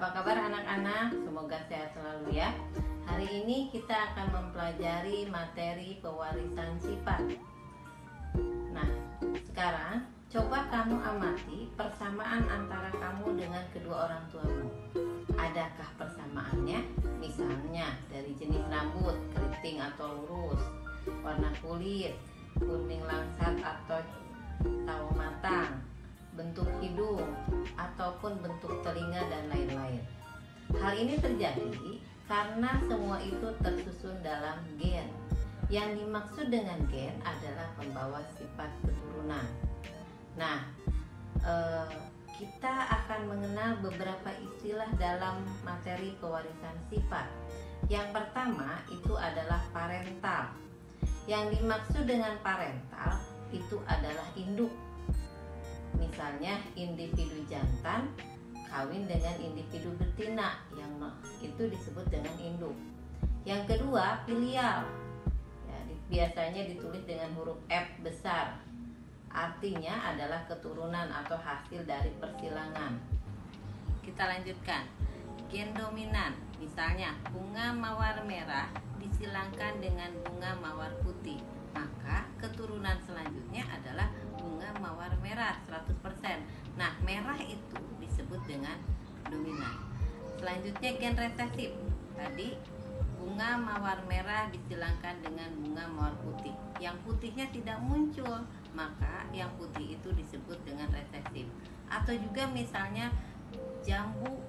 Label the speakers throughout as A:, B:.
A: Apa kabar anak-anak? Semoga sehat selalu ya. Hari ini kita akan mempelajari materi pewarisan sifat. Nah, sekarang coba kamu amati persamaan antara kamu dengan kedua orang tuamu. Adakah persamaannya? Misalnya dari jenis rambut, keriting atau lurus, warna kulit, kuning langsat atau tahu matang, bentuk hidung, ataupun bentuk telinga dan lain-lain. Hal ini terjadi karena semua itu tersusun dalam gen. Yang dimaksud dengan gen adalah pembawa sifat keturunan. Nah, kita akan mengenal beberapa istilah dalam materi pewarisan sifat. Yang pertama itu adalah parental. Yang dimaksud dengan parental itu adalah induk. Misalnya individu jantan kawin dengan individu betina, yang itu disebut dengan induk. Yang kedua filial, ya, biasanya ditulis dengan huruf F besar, artinya adalah keturunan atau hasil dari persilangan. Kita lanjutkan. Gen dominan, misalnya bunga mawar merah disilangkan dengan bunga mawar putih, maka keturunan selanjutnya adalah bunga mawar merah 100%. Nah, merah itu disebut dengan dominan. Selanjutnya gen resesif. Tadi bunga mawar merah disilangkan dengan bunga mawar putih. Yang putihnya tidak muncul, maka yang putih itu disebut dengan resesif. Atau juga misalnya jambu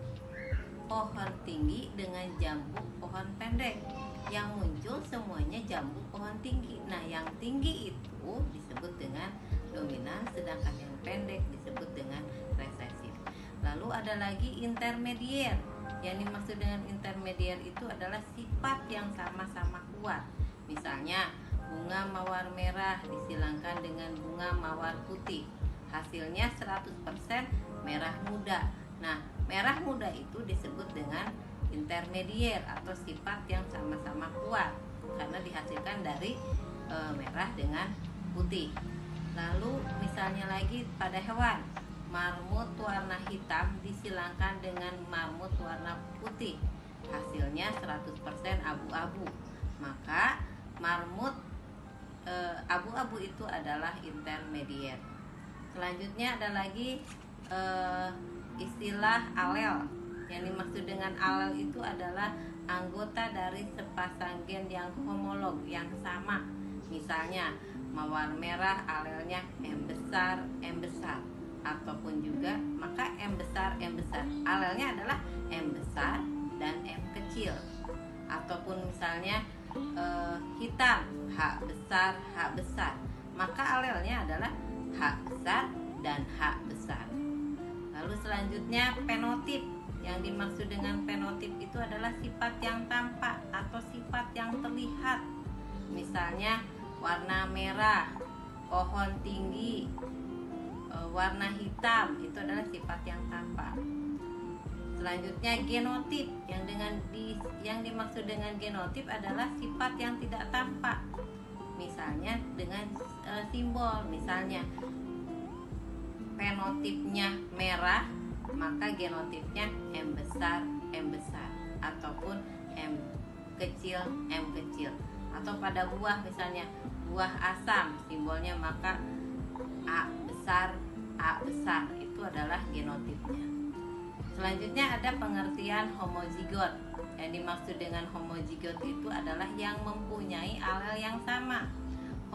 A: pohon tinggi dengan jambu pohon pendek. Yang muncul semuanya jambu pohon tinggi. Nah, yang tinggi itu disebut dengan dominan, sedangkan yang pendek disebut dengan resesif. Lalu ada lagi intermedier. Yang dimaksud dengan intermedier itu adalah sifat yang sama-sama kuat. Misalnya bunga mawar merah disilangkan dengan bunga mawar putih, hasilnya 100% merah muda. Nah, merah muda itu disebut dengan intermedier atau sifat yang sama-sama kuat karena dihasilkan dari merah dengan putih. Lalu misalnya lagi pada hewan, marmut warna hitam disilangkan dengan marmut warna putih, hasilnya 100% abu-abu. Maka marmut abu-abu itu adalah intermedier. Selanjutnya ada lagi istilah alel. Yang dimaksud dengan alel itu adalah anggota dari sepasang gen yang homolog, yang sama. Misalnya mawar merah alelnya M besar, M besar. Ataupun juga maka M besar, M besar. Alelnya adalah M besar dan M kecil. Ataupun misalnya hitam, H besar, H besar. Maka alelnya adalah H besar dan H besar. Lalu selanjutnya fenotip. Yang dimaksud dengan fenotip itu adalah sifat yang tampak atau sifat yang terlihat. Misalnya warna merah, pohon tinggi, warna hitam, itu adalah sifat yang tampak. Selanjutnya genotip. Yang dimaksud dengan genotip adalah sifat yang tidak tampak. Misalnya dengan simbol, misalnya fenotipnya merah, maka genotipnya M besar, M besar, ataupun M kecil, M kecil. Atau pada buah, misalnya buah asam, simbolnya maka A besar, A besar, itu adalah genotipnya. Selanjutnya ada pengertian homozigot. Yang dimaksud dengan homozigot itu adalah yang mempunyai alel yang sama.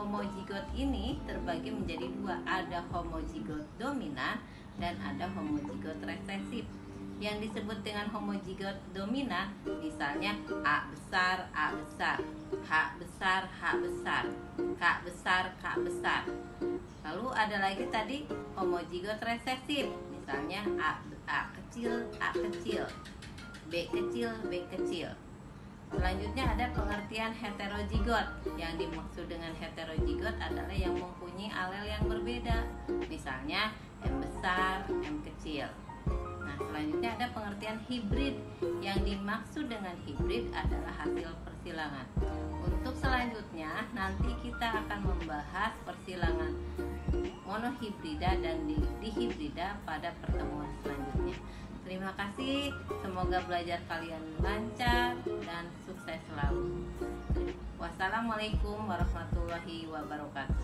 A: Homozigot ini terbagi menjadi dua, ada homozigot dominan dan ada homozigot resesif. Yang disebut dengan homozigot dominan misalnya A besar, A besar, H besar, H besar, K besar, K besar. Lalu ada lagi tadi homozigot resesif, misalnya A kecil, A kecil, B kecil, B kecil. Selanjutnya ada pengertian heterozigot. Yang dimaksud dengan heterozigot adalah yang mempunyai alel yang berbeda. Misalnya M besar, M kecil. Nah, selanjutnya ada pengertian hibrid. Yang dimaksud dengan hibrid adalah hasil persilangan. Untuk selanjutnya nanti kita akan membahas persilangan monohibrida dan dihibrida pada pertemuan selanjutnya. Terima Terima kasih, semoga belajar kalian lancar dan sukses selalu. Wassalamualaikum warahmatullahi wabarakatuh.